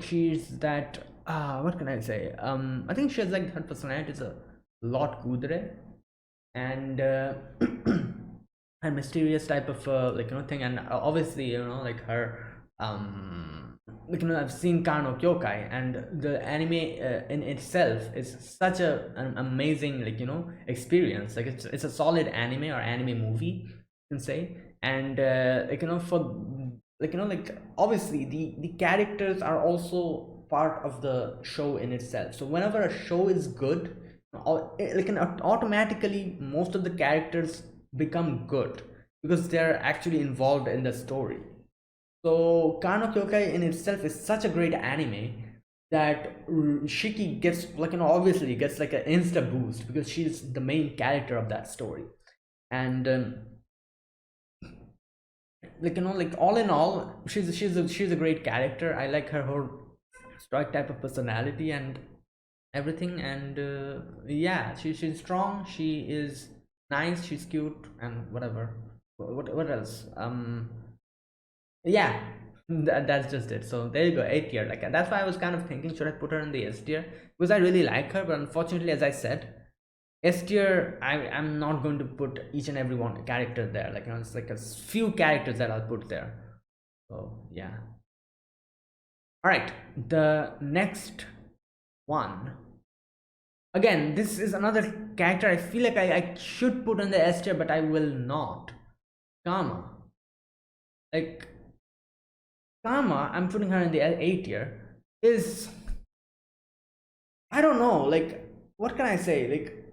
she's that what can I say, I think she has like her personality is a lot kudre, and her mysterious type of thing. And obviously, like her I've seen Kano Kyokai, and the anime in itself is such an amazing experience. Like it's a solid anime or anime movie, you can say. And for obviously the characters are also part of the show in itself. So whenever a show is good, automatically most of the characters become good because they're actually involved in the story. So Kano Kyokai in itself is such a great anime that Shiki gets obviously gets like an insta boost because she's the main character of that story. And all in all, she's a great character. I like her whole strike type of personality and everything. And yeah, she's strong, she is nice, she's cute, and whatever. What else? Yeah, that's just it. So there you go, A tier. Like that's why I was kind of thinking, should I put her in the S tier, because I really like her. But unfortunately, as I said, S tier, I'm not going to put each and every one character there. Like it's like a few characters that I'll put there. So yeah. All right, the next one. Again, this is another character I feel like I should put on the S tier, but I will not. Kama. Like Kama, I'm putting her in the A tier. Is, I don't know, like what can I say? Like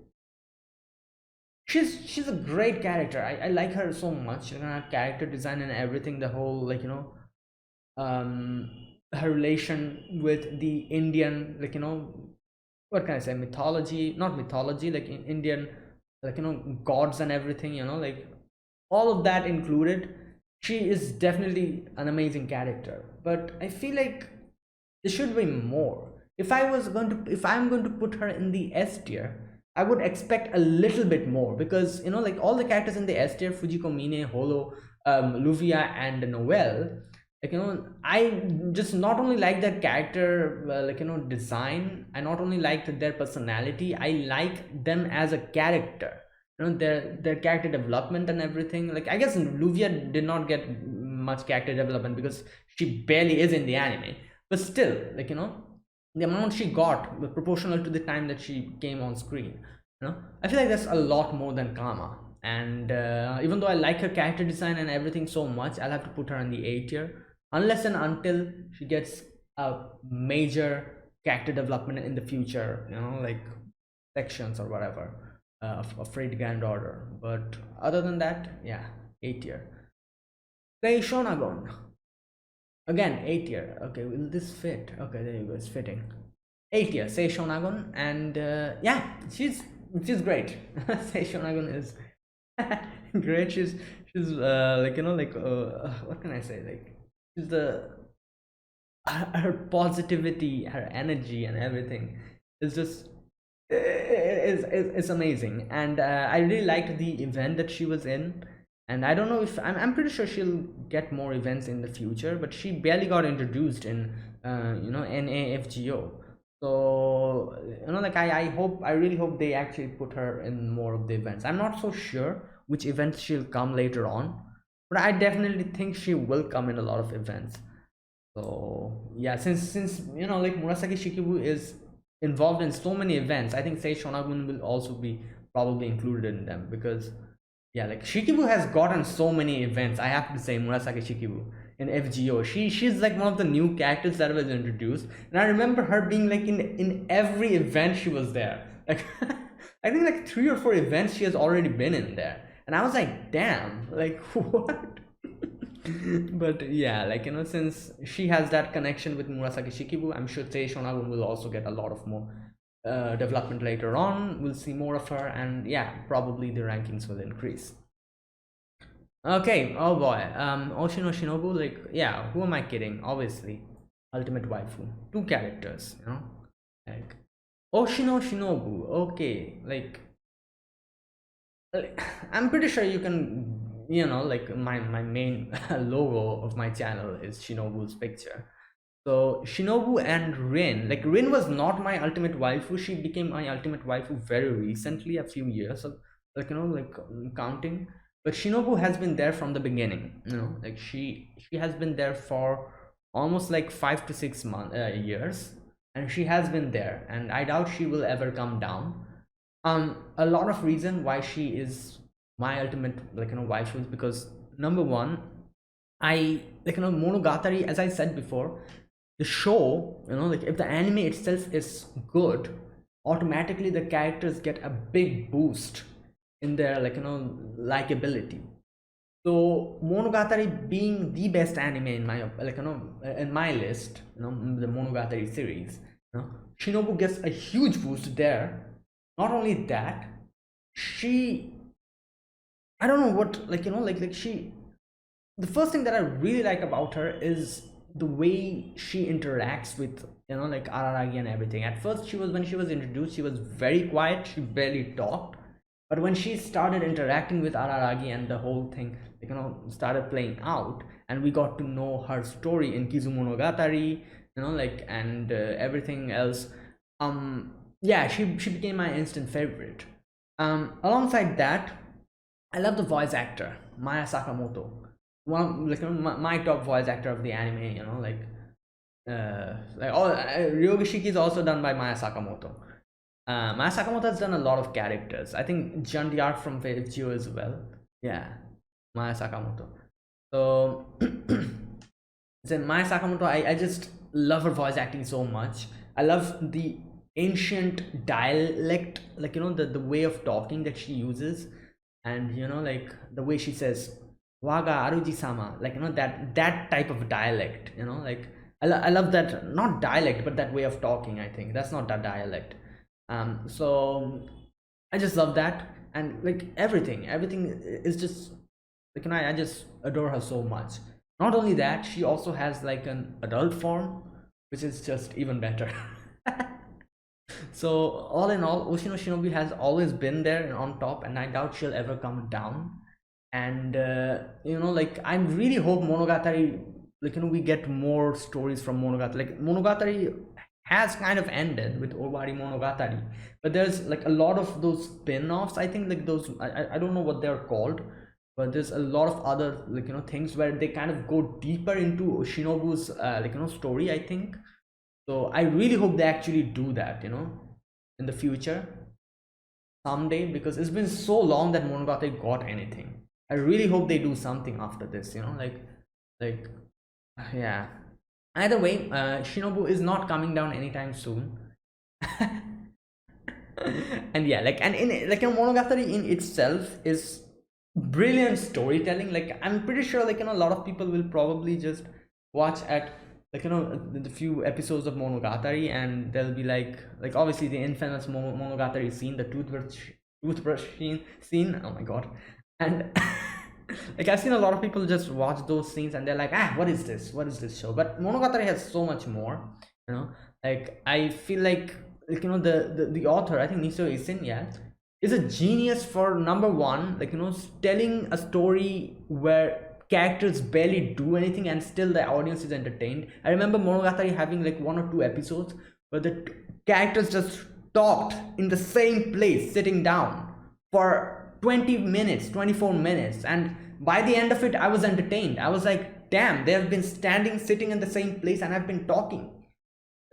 she's a great character. I like her so much. Her character design and everything. The whole her relation with the Indian what can I say, mythology, not mythology, like in Indian gods and everything. Like all of that included. She is definitely an amazing character, but I feel like there should be more. If I'm going to put her in the S tier, I would expect a little bit more because like all the characters in the S tier, Fujiko, Mine, Holo, Luvia, and Noel, I just not only like their character design, I not only like their personality, I like them as a character. Their character development and everything. Like I guess Luvia did not get much character development because she barely is in the anime, but still, the amount she got was proportional to the time that she came on screen. I feel like that's a lot more than Kama. And even though I like her character design and everything so much, I'll have to put her in the A tier unless and until she gets a major character development in the future, like sections or whatever, of Freight Grand Order. But other than that, yeah, A tier. Sei Shonagon. Again, A tier. Okay, will this fit? Okay, there you go, it's fitting. A tier, Sei Shonagon. And yeah, she's great. Sei Shonagon is great. She's what can I say? Like she's the her positivity, her energy, and everything is just is amazing. And I really liked the event that she was in. And I don't know if I'm pretty sure she'll get more events in the future, but she barely got introduced in NAFGO. So like I really hope they actually put her in more of the events. I'm not so sure which events she'll come later on, but I definitely think she will come in a lot of events. So yeah, since like Murasaki Shikibu is involved in so many events. I think Sei Shonagun will also be probably included in them, because yeah, like Shikibu has gotten so many events. I have to say, Murasaki Shikibu in FGO. She's like one of the new characters that was introduced, and I remember her being like in every event she was there. Like I think like 3 or 4 events she has already been in there, and I was like, damn, like what? But yeah, like since she has that connection with Murasaki Shikibu, I'm sure Sei Shonagun will also get a lot of more development later on. We'll see more of her, and yeah, probably the rankings will increase. Okay, oh boy, Oshino Shinobu, like, yeah, who am I kidding? Obviously, ultimate waifu. 2 characters, like Oshino Shinobu. Okay, like, I'm pretty sure you can, like my main logo of my channel is Shinobu's picture. So Shinobu and Rin, like Rin was not my ultimate waifu. She became my ultimate waifu very recently, a few years of, like counting. But Shinobu has been there from the beginning. Like she has been there for almost like 5 to 6 months, years, and she has been there. And I doubt she will ever come down. A lot of reason why she is my ultimate waifu is because number one, I Monogatari, as I said before, the show, like if the anime itself is good, automatically the characters get a big boost in their likability. So Monogatari being the best anime in my in my list, the Monogatari series, Shinobu gets a huge boost there. Not only that, she, I don't know what, like she, the first thing that I really like about her is the way she interacts with like Araragi and everything. At first, when she was introduced, she was very quiet. She barely talked. But when she started interacting with Araragi and the whole thing started playing out, and we got to know her story in Kizumonogatari, and everything else, yeah, she became my instant favorite. Alongside that, I love the voice actor Maya Sakamoto, one my top voice actor of the anime. Ryogi Shiki is also done by Maya Sakamoto. Maya Sakamoto has done a lot of characters. I think Jandiar from Fate as well. Yeah, Maya Sakamoto. So Maya Sakamoto, I just love her voice acting so much. I love the ancient dialect, the way of talking that she uses, and like the way she says Waga Aruji Sama, that type of dialect, like I love that, not dialect, but that way of talking. I think that's not that dialect. So I just love that, and like everything is just I just adore her so much. Not only that, she also has like an adult form, which is just even better. So all in all, Oshino Shinobi has always been there and on top, and I doubt she'll ever come down. And like I really hope Monogatari, we get more stories from Monogatari. Like Monogatari has kind of ended with Owari Monogatari, but there's like a lot of those spin-offs. I think like those, I don't know what they're called, but there's a lot of other things where they kind of go deeper into Shinobu's story, I think. So I really hope they actually do that, in the future someday, because it's been so long that Monogatari got anything. I really hope they do something after this, like yeah. Either way, Shinobu is not coming down anytime soon. And yeah, and in Monogatari in itself is brilliant storytelling. Like I'm pretty sure a lot of people will probably just watch at the few episodes of Monogatari, and they'll be like obviously the infamous Monogatari scene, the toothbrush scene. Oh my god. And like I've seen a lot of people just watch those scenes and they're like, what is this show? But Monogatari has so much more, like I feel like the author, I think Nisio Isin, yeah, is a genius for number one, telling a story where characters barely do anything and still the audience is entertained. I remember Monogatari having 1 or 2 episodes where the characters just talked in the same place, sitting down for 20 minutes, 24 minutes, and by the end of it I was entertained. I was like, damn, they have been sitting in the same place and I've been talking.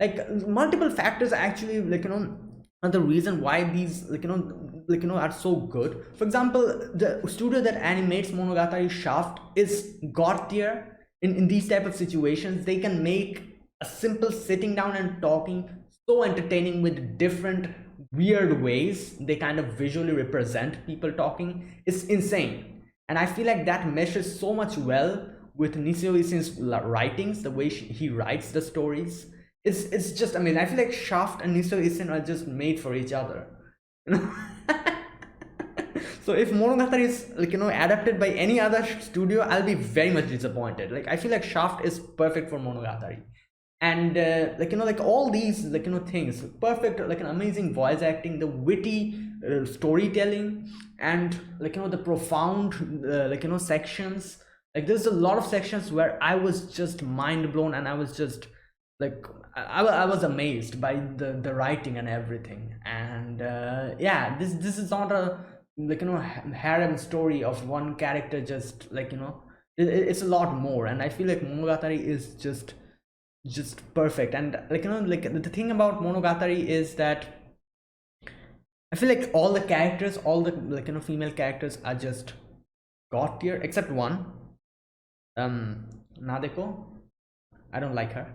like multiple factors actually, are the reason why these, are so good. For example, the studio that animates Monogatari Shaft is god tier. In these type of situations, they can make a simple sitting down and talking so entertaining with different weird ways they kind of visually represent people talking. It's insane, and I feel like that meshes so much well with Nisio Isin's writings, the way he writes the stories. It's just amazing. I feel like Shaft and Nisio Isin are just made for each other. You know? So if Monogatari is, adapted by any other studio, I'll be very much disappointed. Like I feel like Shaft is perfect for Monogatari, and all these, things perfect, like an amazing voice acting, the witty storytelling, and the profound sections. Like there's a lot of sections where I was just mind blown, and I was just like I was amazed by the writing and everything. And yeah, this is not a harem story of one character, just it's a lot more. And I feel like Monogatari is just perfect. And the thing about Monogatari is that I feel like all the characters, all the female characters are just god tier except one, Nadeko. I don't like her.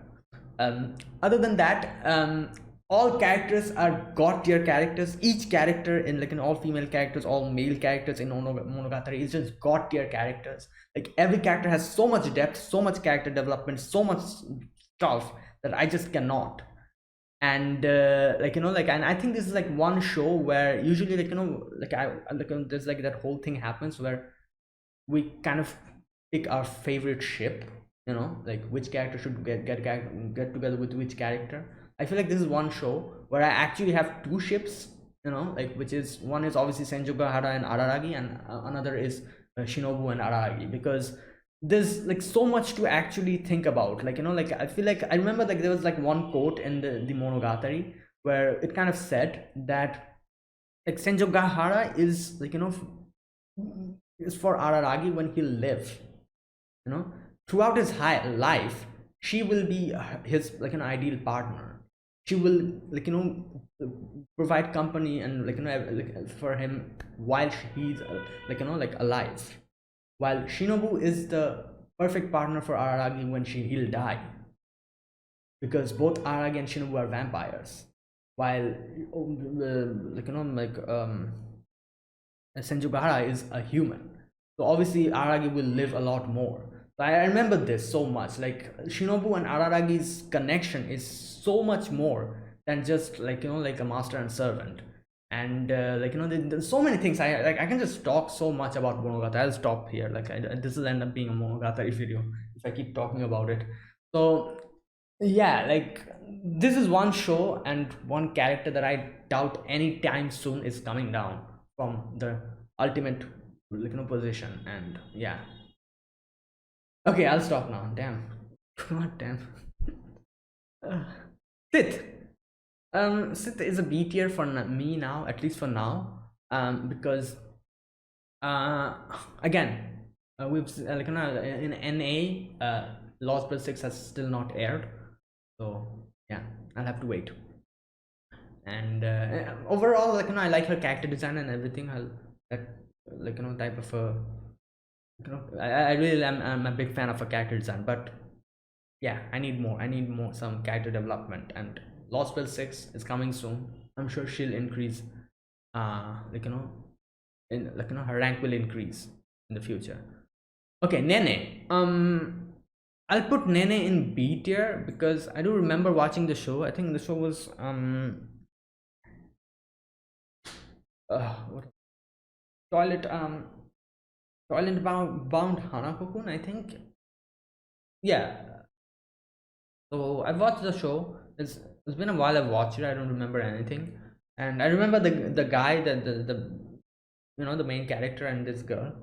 Other than that, all characters are god tier characters. Each character in all female characters, all male characters in Monogatari is just god tier characters. Like every character has so much depth, so much character development, so much stuff that I just cannot. And and I think this is like one show where usually there's that whole thing happens where we kind of pick our favorite ship, like which character should get together with which character. I feel like this is one show where I actually have two ships, like which is, one is obviously Senjugahara and Araragi, and another is Shinobu and Araragi, because there's like so much to actually think about. I feel like I remember like there was like one quote in the Monogatari where it kind of said that like Senjugahara is is for Araragi when he lives, you know throughout his life. She will be his an ideal partner. She will provide company and for him while he's alive, while Shinobu is the perfect partner for Araragi when he'll die, because both Araragi and Shinobu are vampires, while Senjugahara is a human. So obviously Araragi will live a lot more. So I remember this so much. Like Shinobu and Araragi's connection is so much more than just like a master and servant. And there's so many things. I can just talk so much about Monogatari. I'll stop here. This will end up being a Monogatari video if I keep talking about it. So yeah, like this is one show and one character that I doubt anytime soon is coming down from the ultimate position. And yeah, okay, I'll stop now. Damn. God damn. uh, Sith. Sith is a B tier for me now, at least for now. Because again, we've in NA, Lost Blood 6 has still not aired, so yeah, I'll have to wait. And overall, I like her character design and everything. That type of I really am, I'm a big fan of her character design, but yeah, I need more some character development. And Lost Spell 6 is coming soon. I'm sure she'll increase her rank will increase in the future. Okay, Nene. I'll put Nene in B tier because I do remember watching the show. I think the show was what, toilet bound Hanako-kun, I think. Yeah. So I've watched the show. It's been a while I've watched it. I don't remember anything. And I remember the guy, the the main character, and this girl.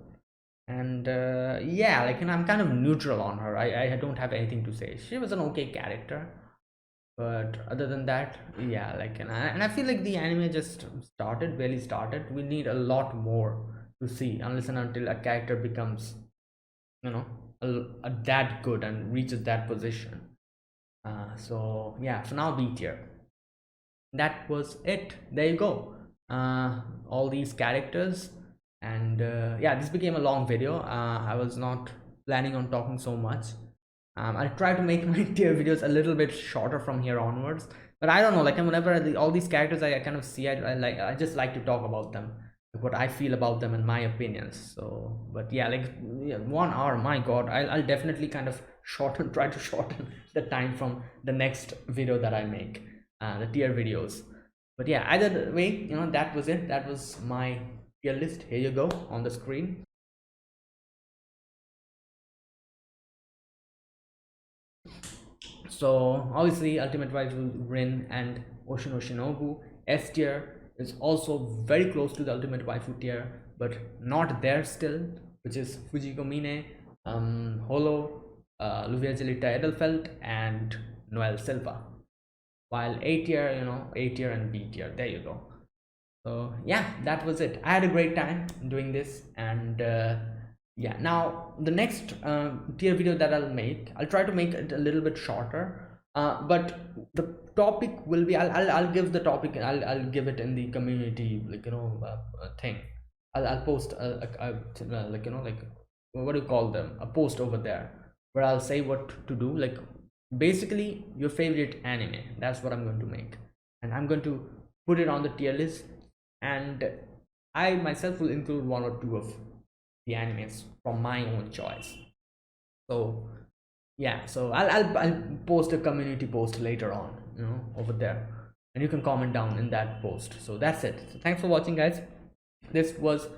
And yeah, I'm kind of neutral on her. I don't have anything to say. She was an okay character, but other than that, yeah, and I feel like the anime just barely started. We need a lot more to see, unless and until a character becomes that good and reaches that position. So yeah, for now B tier. That was it. There you go. All these characters, and yeah, this became a long video. I was not planning on talking so much. I'll try to make my tier videos a little bit shorter from here onwards, but I don't know, like whenever all these characters I kind of see, I just like to talk about them, like what I feel about them and my opinions. So but yeah, like yeah, 1 hour, my god, I'll definitely kind of shorten try to shorten the time from the next video that I make, the tier videos. But yeah, either way, that was it. That was my tier list. Here you go on the screen. So obviously Ultimate Waifu Rin and Oshino Shinobu. S tier is also very close to the Ultimate Waifu tier, but not there still, which is Fujiko Mine, Holo, Luvia Jelita Edelfelt, and Noel Silva. While A tier, A tier and B tier. There you go. So yeah, that was it. I had a great time doing this, and yeah, now the next tier video that I'll try to make it a little bit shorter, but the topic will be, I'll give the topic, I'll give it in the community, like thing. I'll post like like, what do you call them, a post over there where I'll say what to do, like basically your favorite anime. That's what I'm going to make, and I'm going to put it on the tier list, and I myself will include 1 or 2 of the animes from my own choice. So yeah, so I'll post a community post later on, over there, and you can comment down in that post. So that's it. So thanks for watching, guys. This was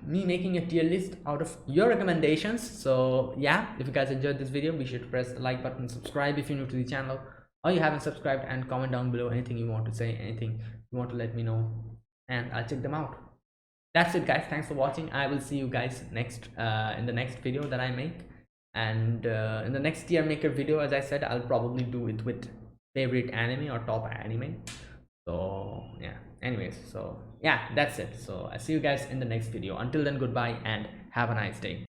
me making a tier list out of your recommendations. So yeah, if you guys enjoyed this video, be sure to press the like button, subscribe if you're new to the channel, or you haven't subscribed, and comment down below anything you want to say, anything you want to let me know, and I'll check them out. That's it, guys. Thanks for watching. I will see you guys next in the next video that I make, and in the next tier maker video, as I said, I'll probably do it with favorite anime or top anime. So yeah, anyways, so yeah, that's it. So I see you guys in the next video. Until then, goodbye and have a nice day.